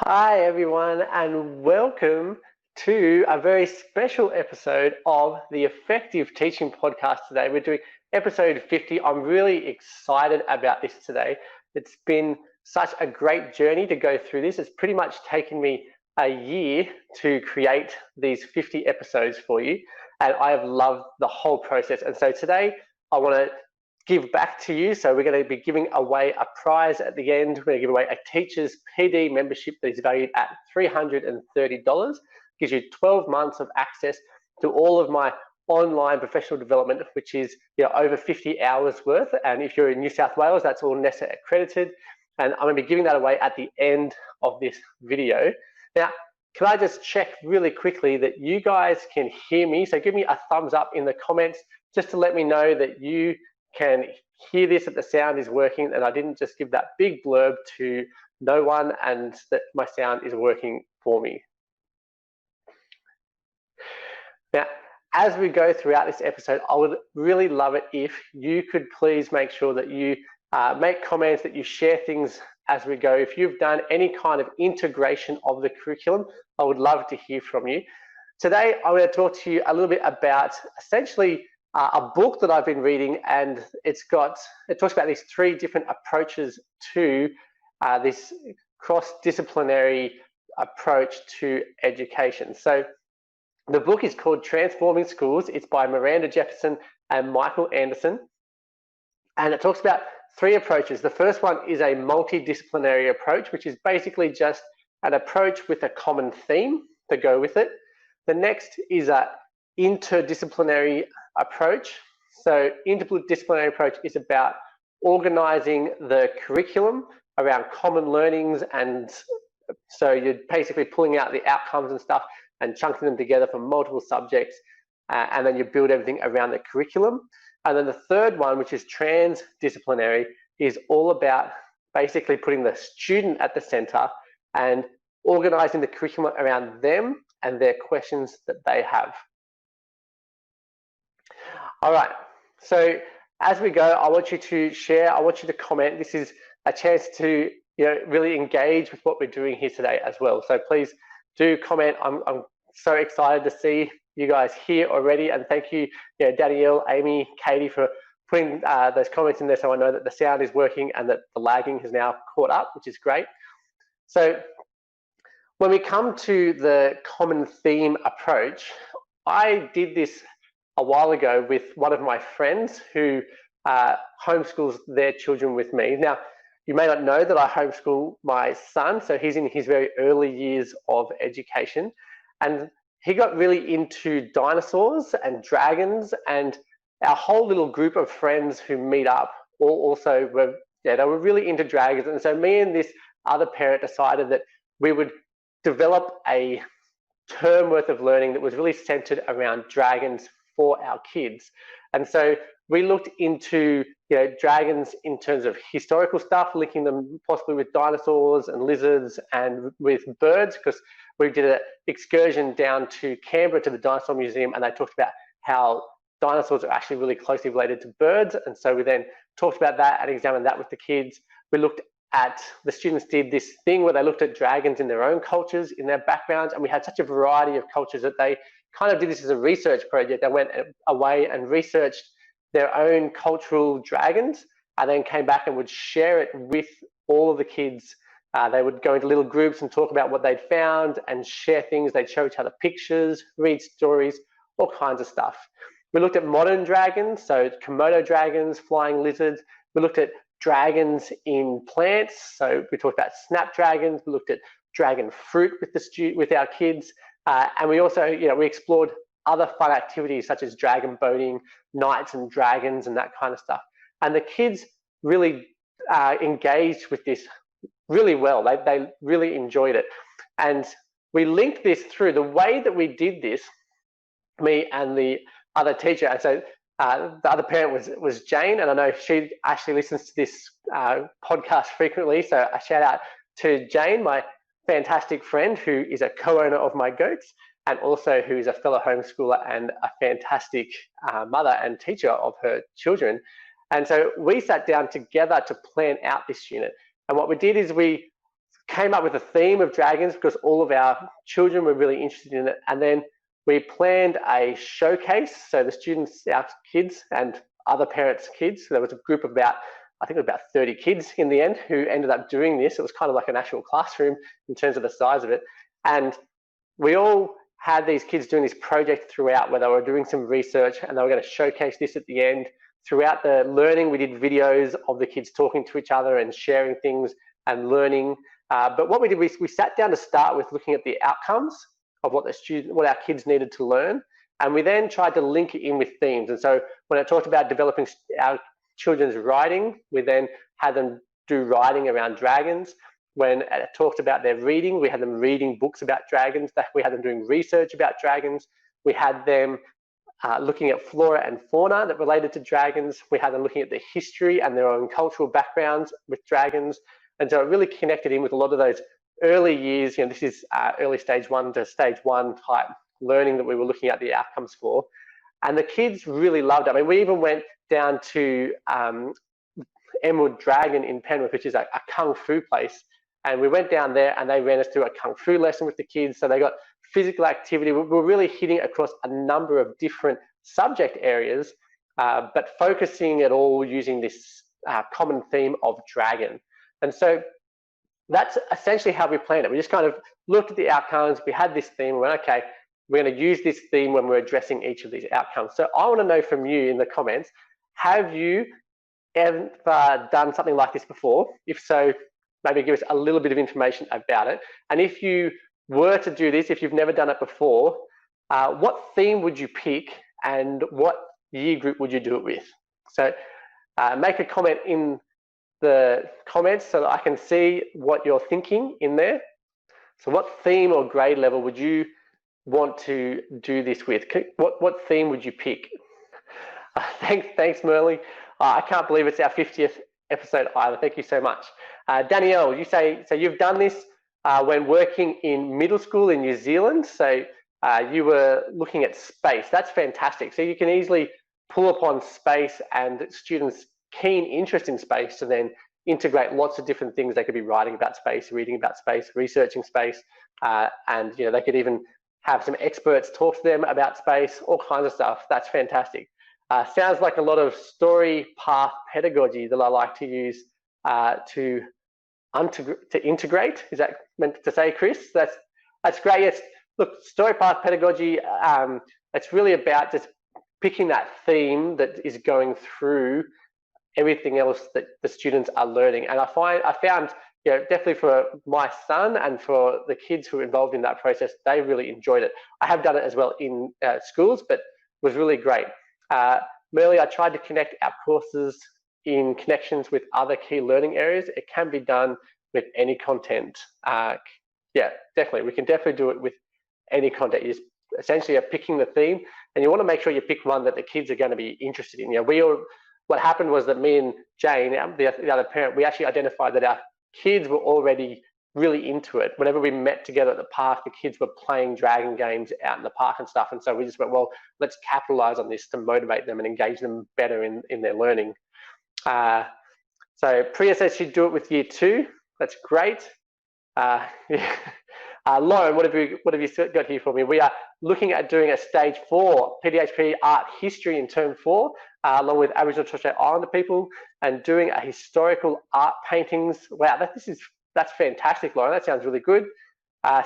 Hi, everyone, and welcome to a very special episode of the Effective Teaching Podcast today. We're doing episode 50. I'm really excited about this today. It's been such a great journey to go through this. It's pretty much taken me a year to create these 50 episodes for you, and I have loved the whole process. And so today, I want to give back to you. So we're going to be giving away a prize at the end. We're going to give away a teacher's PD membership that is valued at $330. Gives you 12 months of access to all of my online professional development, which is over 50 hours worth. And if you're in New South Wales, that's all NESA accredited. And I'm going to be giving that away at the end of this video. Now, can I just check really quickly that you guys can hear me? So give me a thumbs up in the comments just to let me know that you can hear this, that the sound is working, and I didn't just give that big blurb to no one, and that my sound is working for me. Now, as we go throughout this episode, I would really love it if you could please make sure that you make comments, that you share things as we go. If you've done any kind of integration of the curriculum, I would love to hear from you. Today, I'm going to talk to you a little bit about essentially a book that I've been reading, and it talks about these three different approaches to this cross-disciplinary approach to education. So the book is called Transforming Schools. It's by Miranda Jefferson and Michael Anderson, and it talks about three approaches. The first one is a multidisciplinary approach, which is basically just an approach with a common theme to go with it. The next is an interdisciplinary approach. So interdisciplinary approach is about organizing the curriculum around common learnings, and so you're basically pulling out the outcomes and stuff and chunking them together from multiple subjects, and then you build everything around the curriculum. And then the third one, which is transdisciplinary, is all about basically putting the student at the center and organizing the curriculum around them and their questions that they have. All right, so as we go, I want you to share, I want you to comment. This is a chance to really engage with what we're doing here today as well. So please do comment. I'm so excited to see you guys here already, and thank you, Danielle, Amy, Katie, for putting those comments in there, so I know that the sound is working and that the lagging has now caught up, which is great. So when we come to the common theme approach, I did this a while ago with one of my friends who homeschools their children with me. Now, you may not know that I homeschool my son, so he's in his very early years of education, and he got really into dinosaurs and dragons, and our whole little group of friends who meet up also were, they were really into dragons. And so me and this other parent decided that we would develop a term worth of learning that was really centered around dragons for our kids. And so we looked into dragons in terms of historical stuff, linking them possibly with dinosaurs and lizards and with birds, because we did an excursion down to Canberra to the Dinosaur Museum, and they talked about how dinosaurs are actually really closely related to birds. And so we then talked about that and examined that with the kids. We looked at, the students did this thing where they looked at dragons in their own cultures, in their backgrounds, and we had such a variety of cultures that they kind of did this as a research project. They went away and researched their own cultural dragons, and then came back and would share it with all of the kids. They would go into little groups and talk about what they'd found and share things. They'd show each other pictures, read stories, all kinds of stuff. We looked at modern dragons, so Komodo dragons, flying lizards. We looked at dragons in plants, so we talked about snapdragons. We looked at dragon fruit with our kids, and we also, we explored other fun activities such as dragon boating, knights and dragons, and that kind of stuff. And the kids really engaged with this really well. They really enjoyed it. And we linked this through the way that we did this, me and the other teacher. And so the other parent was Jane, and I know she actually listens to this podcast frequently. So a shout out to Jane, my fantastic friend who is a co-owner of my goats, and also who is a fellow homeschooler and a fantastic mother and teacher of her children. And so we sat down together to plan out this unit. And what we did is we came up with a theme of dragons because all of our children were really interested in it. And then we planned a showcase. So the students, our kids, and other parents' kids, so there was a group of about, I think about 30 kids in the end who ended up doing this. It was kind of like an actual classroom in terms of the size of it. And we all had these kids doing this project throughout where they were doing some research and they were going to showcase this at the end. Throughout the learning, we did videos of the kids talking to each other and sharing things and learning. But what we did, we sat down to start with looking at the outcomes of what our kids needed to learn. And we then tried to link it in with themes. And so when I talked about developing our children's writing, we then had them do writing around dragons. When I talked about their reading, we had them reading books about dragons. We had them doing research about dragons. We had them looking at flora and fauna that related to dragons. We had them looking at the history and their own cultural backgrounds with dragons. And so it really connected in with a lot of those early years. This is early stage 1 to stage 1 type learning that we were looking at the outcomes for. And the kids really loved it. I mean, we even went down to Emerald Dragon in Penrith, which is a kung fu place. And we went down there and they ran us through a kung fu lesson with the kids. So they got physical activity. We're really hitting across a number of different subject areas, but focusing it all using this common theme of dragon. And so that's essentially how we planned it. We just kind of looked at the outcomes. We had this theme. We went, okay, we're going to use this theme when we're addressing each of these outcomes. So I want to know from you in the comments, have you ever done something like this before? If so, maybe give us a little bit of information about it. And if you were to do this, if you've never done it before, what theme would you pick and what year group would you do it with? So make a comment in the comments so that I can see what you're thinking in there. So what theme or grade level would you want to do this with? What theme would you pick? Thanks, Merle. I can't believe it's our 50th episode either. Thank you so much. Danielle, you say, so you've done this when working in middle school in New Zealand. So you were looking at space. That's fantastic. So you can easily pull upon space and students' keen interest in space to then integrate lots of different things. They could be writing about space, reading about space, researching space, and they could even have some experts talk to them about space, all kinds of stuff. That's fantastic. Sounds like a lot of story path pedagogy that I like to use to integrate. Is that meant to say, Chris? That's great. Yes. Look, story path pedagogy. It's really about just picking that theme that is going through everything else that the students are learning. And I found, definitely for my son and for the kids who were involved in that process, they really enjoyed it. I have done it as well in schools, but it was really great. Merle, I tried to connect our courses in connections with other key learning areas. It can be done with any content. Yeah, definitely. We can definitely do it with any content. You just essentially are picking the theme, and you want to make sure you pick one that the kids are going to be interested in. What happened was that me and Jane, the other parent, we actually identified that our kids were already really into it. Whenever we met together at the park, the kids were playing dragon games out in the park and stuff. And so we just went, well, let's capitalize on this to motivate them and engage them better in their learning. So Priya says she'd do it with year 2. That's great. Lauren, what have you got here for me? We are looking at doing a stage 4 PDHP art history in term 4, along with Aboriginal and Torres Strait Islander people, and doing a historical art paintings. Wow, that's fantastic, Lauren. That sounds really good.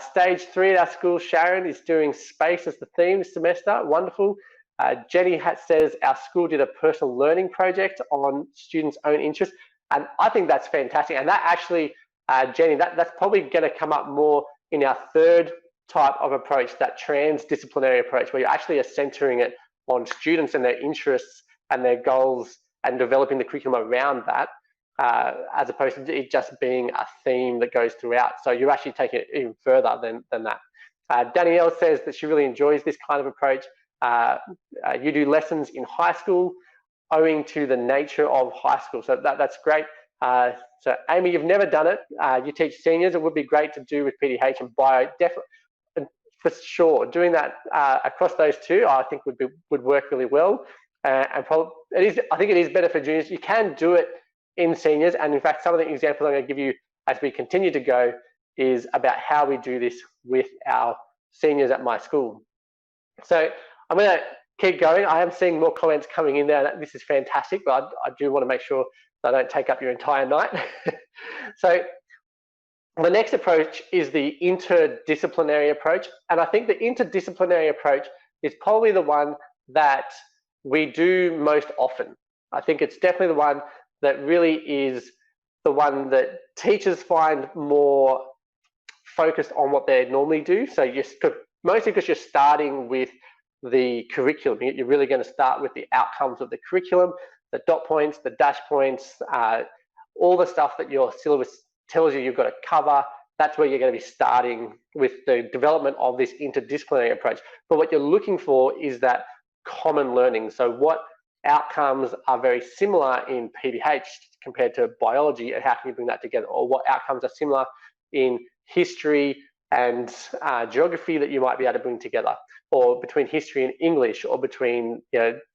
Stage 3 at our school, Sharon, is doing space as the theme this semester. Wonderful. Jenny says our school did a personal learning project on students' own interest, and I think that's fantastic. And that actually, Jenny, that's probably going to come up more in our 3rd type of approach, that transdisciplinary approach, where you actually are centering it on students and their interests and their goals and developing the curriculum around that, as opposed to it just being a theme that goes throughout. So you're actually taking it even further than that. Danielle says that she really enjoys this kind of approach. You do lessons in high school owing to the nature of high school. So that's great. So Amy, you've never done it. You teach seniors. It would be great to do with PDH and bio, definitely, for sure. Doing that across those two, I think would work really well. And probably I think it is better for juniors. You can do it in seniors, and in fact, some of the examples I'm going to give you as we continue to go, is about how we do this with our seniors at my school. So I'm going to keep going. I am seeing more comments coming in there. This is fantastic, but I do want to make sure that I don't take up your entire night. So the next approach is the interdisciplinary approach. And I think the interdisciplinary approach is probably the one that we do most often. I think it's definitely the one that really is the one that teachers find more focused on what they normally do. So mostly because you're starting with the curriculum. You're really going to start with the outcomes of the curriculum, the dot points, the dash points, all the stuff that your syllabus tells you you've got to cover. That's where you're going to be starting with the development of this interdisciplinary approach. But what you're looking for is that common learning. So what outcomes are very similar in PDH compared to biology, and how can you bring that together? Or what outcomes are similar in history and geography that you might be able to bring together, or between history and English, or between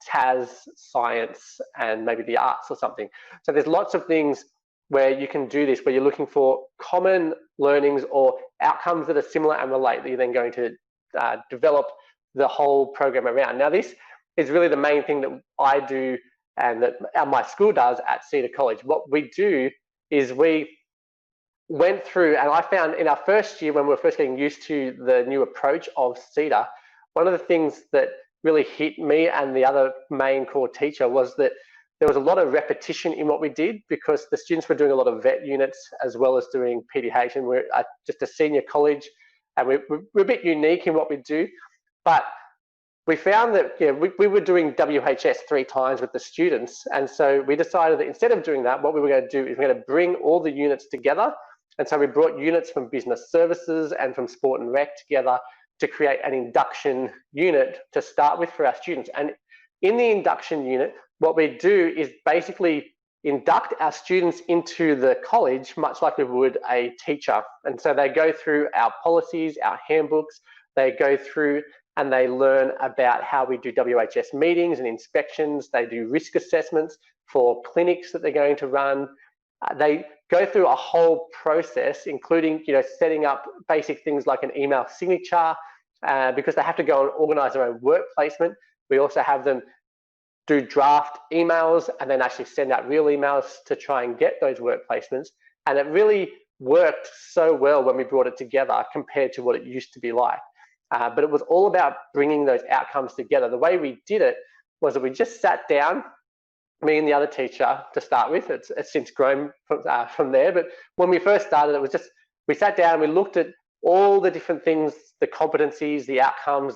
TAS, science, and maybe the arts or something. So there's lots of things where you can do this, where you're looking for common learnings or outcomes that are similar and relate, that you're then going to develop the whole program around. Now, this is really the main thing that I do and that my school does at Cedar College. What we do is we went through, and I found in our first year when we were first getting used to the new approach of Cedar, one of the things that really hit me and the other main core teacher was that there was a lot of repetition in what we did, because the students were doing a lot of vet units as well as doing PDH, and we're just a senior college, and we're a bit unique in what we do. But we found that we were doing WHS 3 times with the students, and so we decided that instead of doing that, what we were going to do is we're going to bring all the units together. And so we brought units from business services and from sport and rec together to create an induction unit to start with for our students. And in the induction unit, what we do is basically induct our students into the college, much like we would a teacher. And so they go through our policies, our handbooks, they go through and they learn about how we do WHS meetings and inspections. They do risk assessments for clinics that they're going to run. They go through a whole process, including setting up basic things like an email signature, because they have to go and organize their own work placement. We also have them do draft emails and then actually send out real emails to try and get those work placements. And it really worked so well when we brought it together compared to what it used to be like. But it was all about bringing those outcomes together. The way we did it was that we just sat down, me and the other teacher to start with. It's since grown from there. But when we first started, it was just, we sat down, we looked at all the different things, the competencies, the outcomes,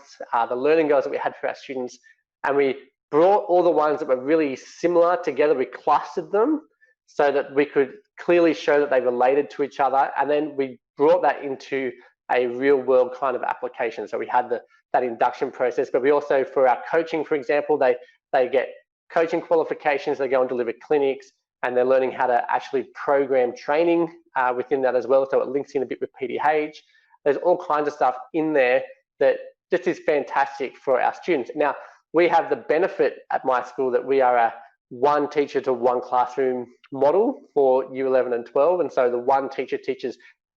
the learning goals that we had for our students, and we brought all the ones that were really similar together. We clustered them so that we could clearly show that they related to each other, and then we brought that into a real world kind of application. So we had that induction process, but we also, for our coaching, for example, they get coaching qualifications, they go and deliver clinics, and they're learning how to actually program training within that as well. So it links in a bit with PDH. There's all kinds of stuff in there that just is fantastic for our students. Now, we have the benefit at my school that we are a one teacher to one classroom model for year 11 and 12. And so the one teacher teaches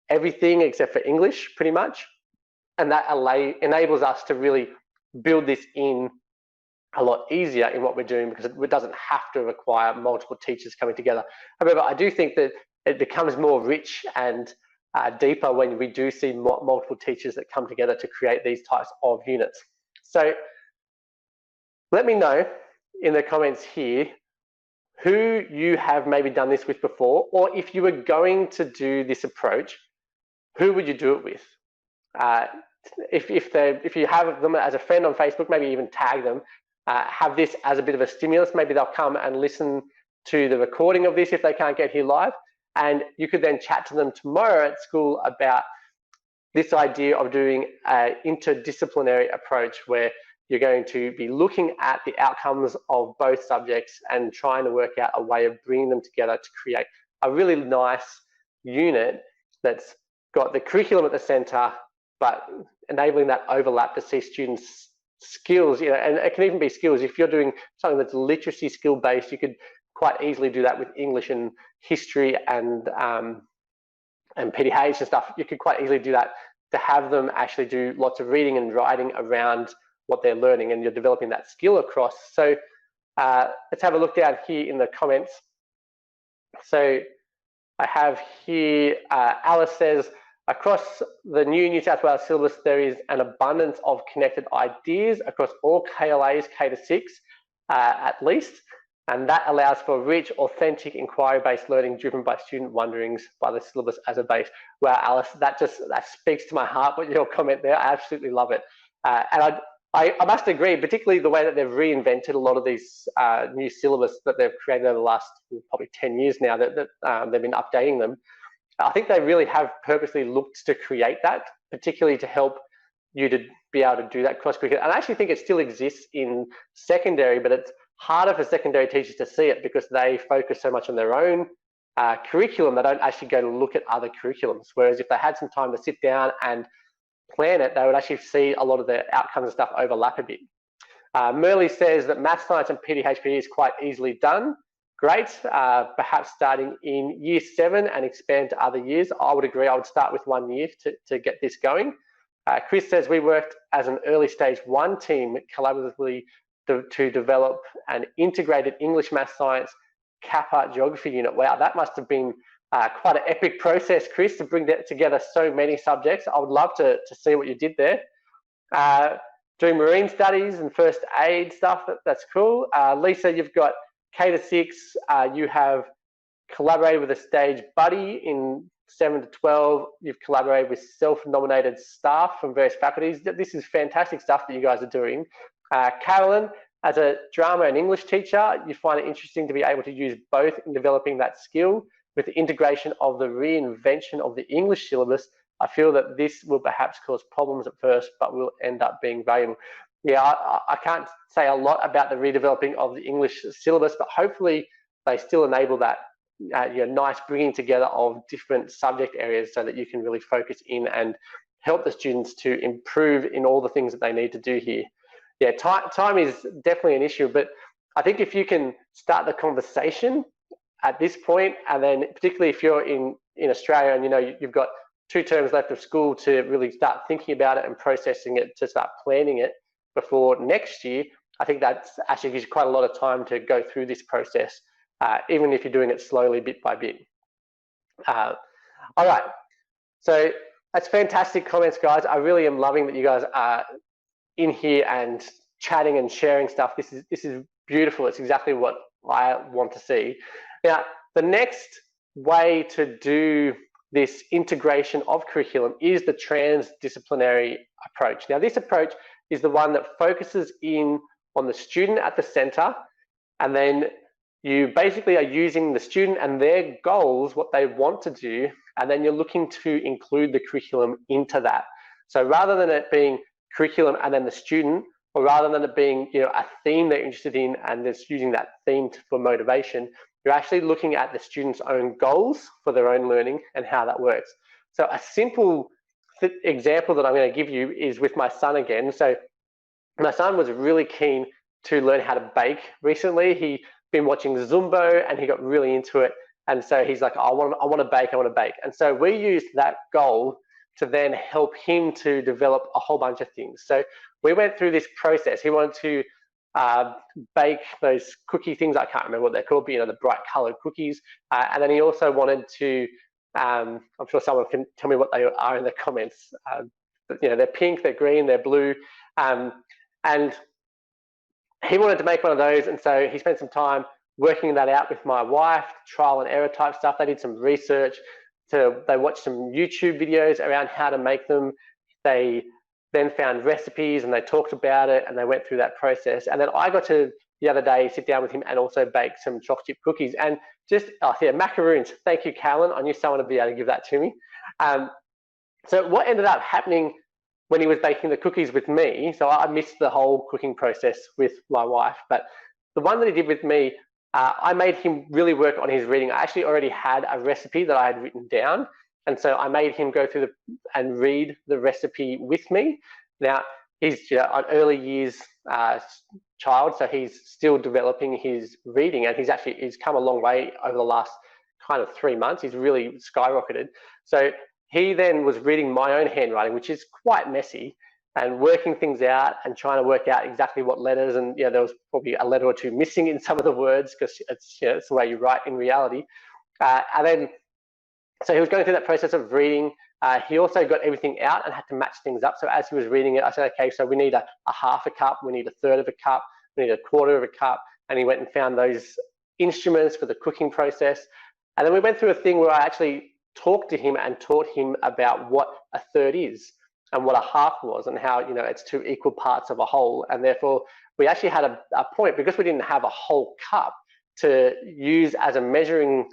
everything except for English, pretty much. And that enables us to really build this in a lot easier in what we're doing, because it doesn't have to require multiple teachers coming together. However, I do think that it becomes more rich and deeper when we do see multiple teachers that come together to create these types of units. So let me know in the comments here who you have maybe done this with before, or if you were going to do this approach, who would you do it with? If you have them as a friend on Facebook, maybe even tag them, have this as a bit of a stimulus. Maybe they'll come and listen to the recording of this if they can't get here live, and you could then chat to them tomorrow at school about this idea of doing an interdisciplinary approach, where you're going to be looking at the outcomes of both subjects and trying to work out a way of bringing them together to create a really nice unit that's got the curriculum at the center, but enabling that overlap to see students' skills, and it can even be skills. If you're doing something that's literacy skill based, you could quite easily do that with English and history and and PDH and stuff, you could quite easily do that to have them actually do lots of reading and writing around what they're learning, and you're developing that skill across. So let's have a look down here in the comments. So I have here, Alice says, across the New South Wales syllabus, there is an abundance of connected ideas across all KLAs, K to 6, at least, and that allows for rich, authentic, inquiry-based learning driven by student wonderings by the syllabus as a base. Wow, Alice, that speaks to my heart with your comment there. I absolutely love it. And I must agree, particularly the way that they've reinvented a lot of these new syllabus that they've created over the last probably 10 years now that they've been updating them. I think they really have purposely looked to create that, particularly to help you to be able to do that cross-curricular. And I actually think it still exists in secondary, but it's harder for secondary teachers to see it because they focus so much on their own curriculum, they don't actually go to look at other curriculums. Whereas if they had some time to sit down and plan it, they would actually see a lot of the outcomes and stuff overlap a bit. Merle says that math, science and PDHPE is quite easily done. Great, perhaps starting in year 7 and expand to other years. I would agree, I would start with 1 year to get this going. Chris says we worked as an early stage 1 team collaboratively to develop an integrated English, math, science, Kappa geography unit. Wow, that must have been quite an epic process, Chris, to bring that together so many subjects. I would love to see what you did there. Doing marine studies and first aid stuff, that's cool. Lisa, you've got K to 6, you have collaborated with a stage buddy in 7 to 12. You've collaborated with self-nominated staff from various faculties. This is fantastic stuff that you guys are doing. Carolyn, as a drama and English teacher, you find it interesting to be able to use both in developing that skill. With the integration of the reinvention of the English syllabus, I feel that this will perhaps cause problems at first, but will end up being valuable. Yeah, I can't say a lot about the redeveloping of the English syllabus, but hopefully they still enable that nice bringing together of different subject areas so that you can really focus in and help the students to improve in all the things that they need to do here. Yeah, time is definitely an issue, but I think if you can start the conversation at this point, and then particularly if you're in Australia and you've got 2 terms left of school to really start thinking about it and processing it, to start planning it before next year, I think that actually gives you quite a lot of time to go through this process, even if you're doing it slowly, bit by bit. All right, so that's fantastic comments, guys. I really am loving that you guys are in here and chatting and sharing stuff. This is beautiful. It's exactly what I want to see. Now, the next way to do this integration of curriculum is the transdisciplinary approach. Now, this approach is the one that focuses in on the student at the center, and then you basically are using the student and their goals, what they want to do, and then you're looking to include the curriculum into that. So rather than it being curriculum and then the student, or rather than it being a theme they're interested in and just using that theme for motivation, you're actually looking at the student's own goals for their own learning and how that works. So a simple example that I'm going to give you is with my son again. So my son was really keen to learn how to bake recently. He'd been watching Zumbo and he got really into it. And so he's like, I want to bake. And so we used that goal to then help him to develop a whole bunch of things. So we went through this process. He wanted to bake those cookie things. I can't remember what they're called, but the bright colored cookies. And then he also wanted to, I'm sure someone can tell me what they are in the comments. But, they're pink, they're green, they're blue. And he wanted to make one of those. And so he spent some time working that out with my wife, trial and error type stuff. They did some research. They watched some YouTube videos around how to make them. They then found recipes and they talked about it and they went through that process. And then I got to, the other day, sit down with him and also bake some chocolate chip cookies and macaroons. Thank you, Callan. I knew someone would be able to give that to me. So what ended up happening when he was baking the cookies with me, so I missed the whole cooking process with my wife, but the one that he did with me, I made him really work on his reading. I actually already had a recipe that I had written down. And so I made him go through and read the recipe with me. Now, he's an early years child, so he's still developing his reading, and he's come a long way over the last kind of 3 months, he's really skyrocketed. So he then was reading my own handwriting, which is quite messy, and working things out and trying to work out exactly what letters, and there was probably a letter or two missing in some of the words because it's it's the way you write in reality. And then, so he was going through that process of reading. He also got everything out and had to match things up. So as he was reading it, I said, okay, so we need a half a cup, we need a third of a cup, we need a quarter of a cup. And he went and found those instruments for the cooking process. And then we went through a thing where I actually talked to him and taught him about what a third is and what a half was, and how it's 2 equal parts of a whole. And therefore we actually had a point, because we didn't have a whole cup to use as a measuring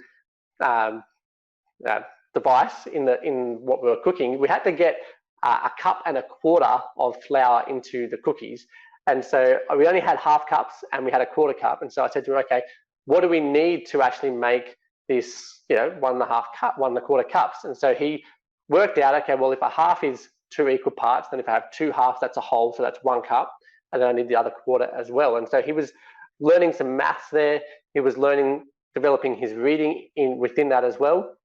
device in what we were cooking. We had to get a cup and a quarter of flour into the cookies. And so we only had half cups and we had a quarter cup. And so I said to him, okay, what do we need to actually make this 1.5 cup, 1.25 cups? And so he worked out, okay, well, if a half is 2 equal parts, then if I have 2 halves, that's a whole, so that's 1 cup, and then I need the other quarter as well. And so he was learning some maths there. He was developing his reading within that as well.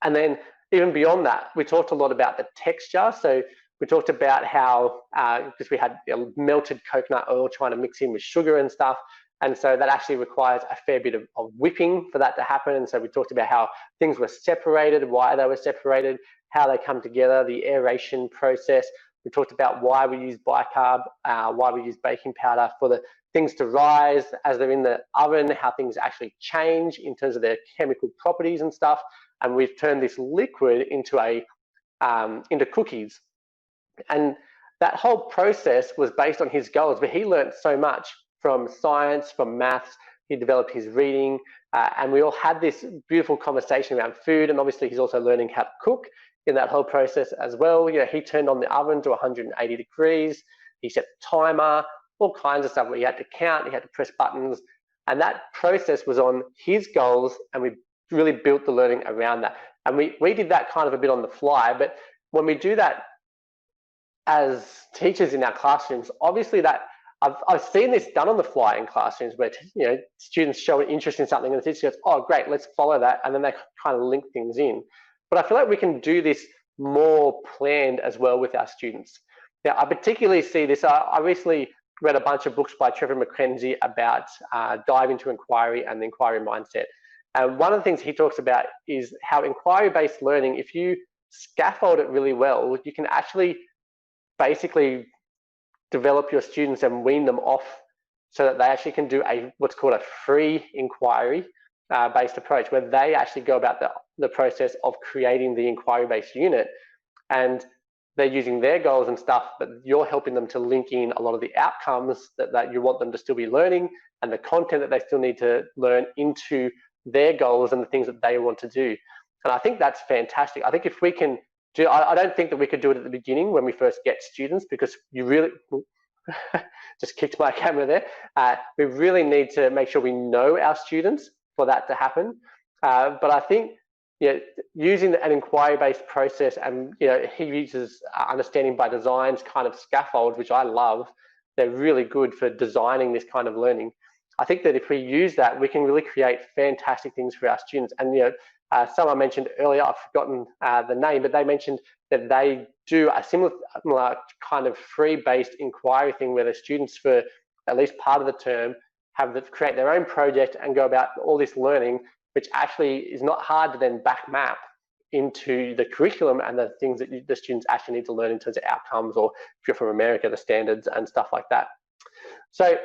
And then even beyond that, we talked a lot about the texture. So we talked about how, because we had melted coconut oil trying to mix in with sugar and stuff, and so that actually requires a fair bit of whipping for that to happen. And so we talked about how things were separated, why they were separated, how they come together, the aeration process. We talked about why we use bicarb, why we use baking powder for the things to rise as they're in the oven, how things actually change in terms of their chemical properties and stuff. And we've turned this liquid into cookies. And that whole process was based on his goals, but he learned so much from science, from maths. He developed his reading, and we all had this beautiful conversation around food. And obviously he's also learning how to cook in that whole process as well. He turned on the oven to 180 degrees. He set the timer, all kinds of stuff where he had to count, he had to press buttons. And that process was on his goals, and we really built the learning around that. And we did that kind of a bit on the fly, but when we do that as teachers in our classrooms, obviously that I've seen this done on the fly in classrooms where students show an interest in something and the teacher goes, oh great, let's follow that, and then they kind of link things in. But I feel like we can do this more planned as well with our students. Now, I particularly see this, I recently read a bunch of books by Trevor McKenzie about dive into inquiry and the inquiry mindset. And one of the things he talks about is how inquiry-based learning, if you scaffold it really well, you can actually basically develop your students and wean them off so that they actually can do what's called a free inquiry based approach, where they actually go about the process of creating the inquiry-based unit, and they're using their goals and stuff, but you're helping them to link in a lot of the outcomes that you want them to still be learning, and the content that they still need to learn into their goals and the things that they want to do. And I think that's fantastic. I think if we can do, I don't think that we could do it at the beginning when we first get students, because you really, just kicked my camera there. We really need to make sure we know our students for that to happen. But I think using an inquiry-based process, and he uses understanding by design's kind of scaffold, which I love. They're really good for designing this kind of learning. I think that if we use that, we can really create fantastic things for our students. And someone mentioned earlier, I've forgotten the name, but they mentioned that they do a similar kind of free-based inquiry thing where the students, for at least part of the term, create their own project and go about all this learning, which actually is not hard to then back map into the curriculum and the things that the students actually need to learn in terms of outcomes, or if you're from America, the standards and stuff like that. So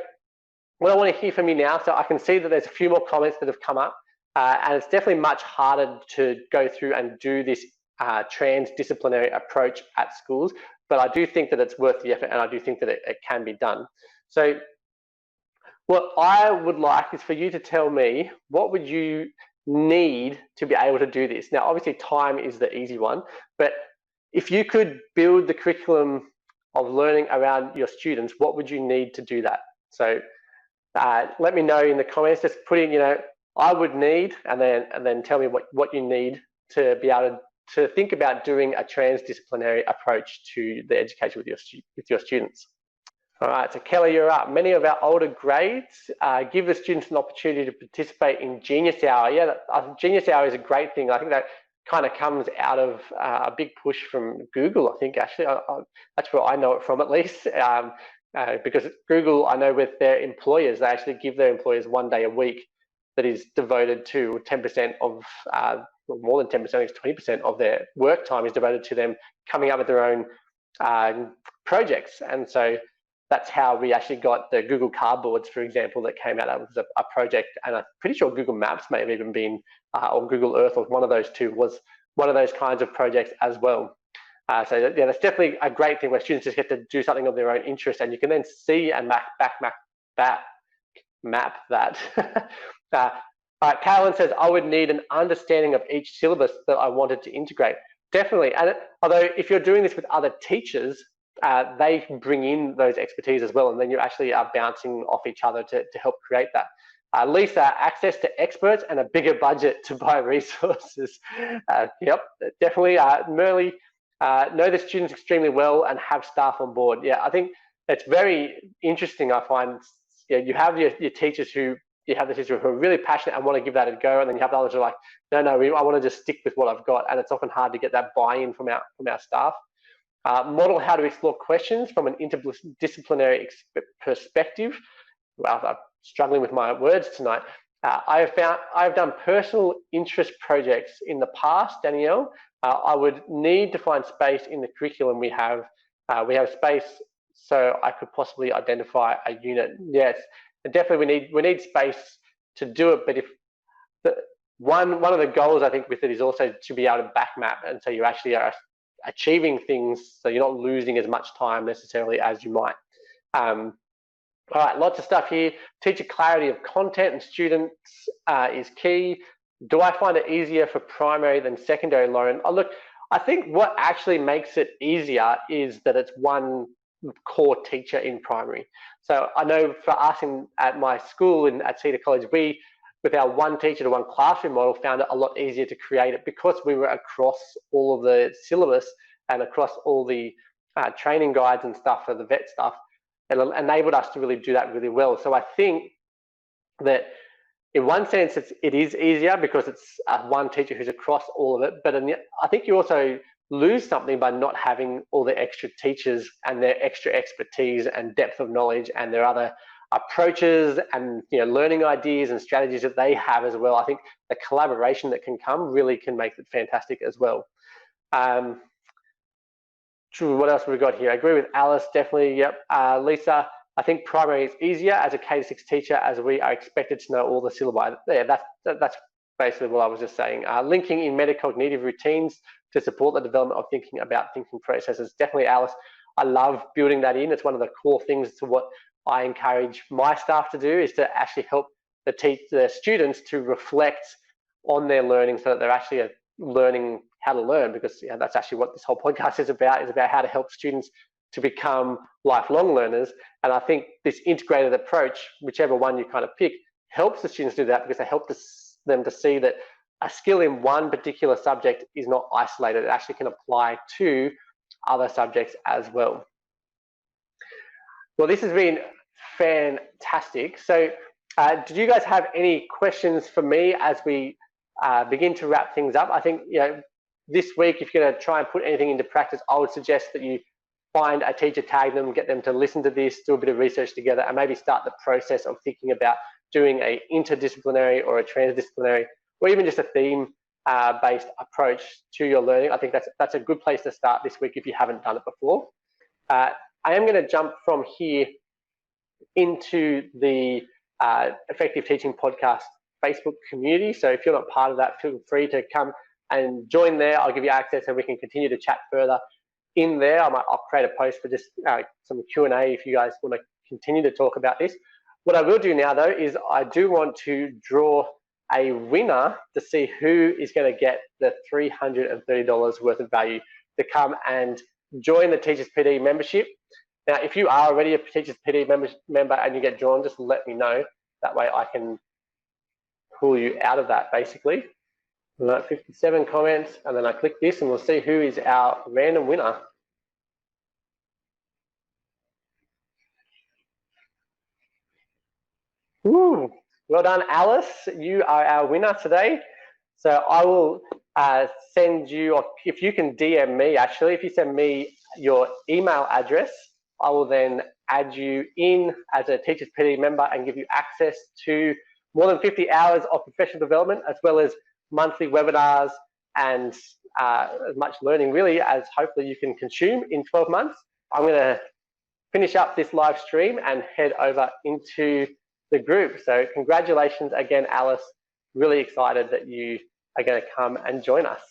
what I want to hear from you now, so I can see that there's a few more comments that have come up, and it's definitely much harder to go through and do this transdisciplinary approach at schools, but I do think that it's worth the effort, and I do think that it can be done. So what I would like is for you to tell me, what would you need to be able to do this? Now, obviously time is the easy one, but if you could build the curriculum of learning around your students, what would you need to do that? So let me know in the comments, just put in, I would need, and then tell me what you need to be able to think about doing a transdisciplinary approach to the education with your students. All right, so Kelly, you're up. Many of our older grades give the students an opportunity to participate in Genius Hour. Yeah, Genius Hour is a great thing. I think that kind of comes out of a big push from Google, I think, actually. That's where I know it from, at least. Because Google, I know with their employers, they actually give their employers 1 day a week that is devoted to 10% of, more than 10%, it's 20% of their work time is devoted to them coming up with their own projects. And so that's how we actually got the Google Cardboards, for example, that came out. That was a project, and I'm pretty sure Google Maps may have even been, or Google Earth, or one of those two was one of those kinds of projects as well. So yeah, that's definitely a great thing where students just get to do something of their own interest, and you can then see and map that. Carolyn says, I would need an understanding of each syllabus that I wanted to integrate. Definitely, and although if you're doing this with other teachers, they bring in those expertise as well, and then you actually are bouncing off each other to help create that. Lisa, access to experts and a bigger budget to buy resources. Yep, definitely. Merle, know the students extremely well and have staff on board. Yeah, I think it's very interesting. I find you have your teachers who are really passionate and want to give that a go, and then you have the others who are like, no, I want to just stick with what I've got, and it's often hard to get that buy-in from our staff. Model how to explore questions from an interdisciplinary perspective. Well, I'm struggling with my words tonight. I've done personal interest projects in the past, Danielle. I would need to find space in the curriculum we have. We have space so I could possibly identify a unit. Yes, and definitely we need space to do it. But if one of the goals I think with it is also to be able to back map, and so you actually are achieving things, so you're not losing as much time necessarily as you might. All right, lots of stuff here. Teacher clarity of content and students is key. Do I find it easier for primary than secondary, Lauren? Oh, look, I think what actually makes it easier is that it's one core teacher in primary. So I know for us at my school at Cedar College, we, with our one teacher to one classroom model, found it a lot easier to create it because we were across all of the syllabus and across all the training guides and stuff for the vet stuff. It enabled us to really do that really well. So I think that in one sense it is easier because it's one teacher who's across all of it, but I think you also lose something by not having all the extra teachers and their extra expertise and depth of knowledge and their other approaches and learning ideas and strategies that they have as well. I think the collaboration that can come really can make it fantastic as well. What else have we got here? I agree with Alice, definitely. Yep. Lisa, I think primary is easier as a K-6 teacher as we are expected to know all the syllabi. Yeah, that's basically what I was just saying. Linking in metacognitive routines to support the development of thinking about thinking processes. Definitely, Alice. I love building that in. It's one of the core things to what I encourage my staff to do, is to actually help the students to reflect on their learning so that they're actually learning how to learn, because that's actually what this whole podcast is about how to help students to become lifelong learners. And I think this integrated approach, whichever one you kind of pick, helps the students do that, because they help them to see that a skill in one particular subject is not isolated. It actually can apply to other subjects as well. Well, this has been fantastic. So did you guys have any questions for me as we begin to wrap things up? I think this week, if you're going to try and put anything into practice, I would suggest that you find a teacher, tag them, get them to listen to this, do a bit of research together, and maybe start the process of thinking about doing a interdisciplinary or a transdisciplinary, or even just a theme-based approach to your learning. I think that's a good place to start this week if you haven't done it before. I am going to jump from here into the Effective Teaching Podcast Facebook community. So if you're not part of that, feel free to come and join there. I'll give you access and we can continue to chat further in there. I'll create a post for just some Q&A if you guys want to continue to talk about this. What I will do now, though, is I do want to draw a winner to see who is going to get the $330 worth of value to come and join the Teachers PD membership. Now, if you are already a Teachers PD member and you get drawn, just let me know. That way I can pull you out of that, basically. 57 comments, and then I click this and we'll see who is our random winner. Woo. Well done, Alice. You are our winner today. So I will send you, or if you can DM me, actually, if you send me your email address, I will then add you in as a Teachers PD member and give you access to more than 50 hours of professional development, as well as monthly webinars and as much learning really as hopefully you can consume in 12 months. I'm going to finish up this live stream and head over into the group. So congratulations again, Alice. Really excited that you are going to come and join us.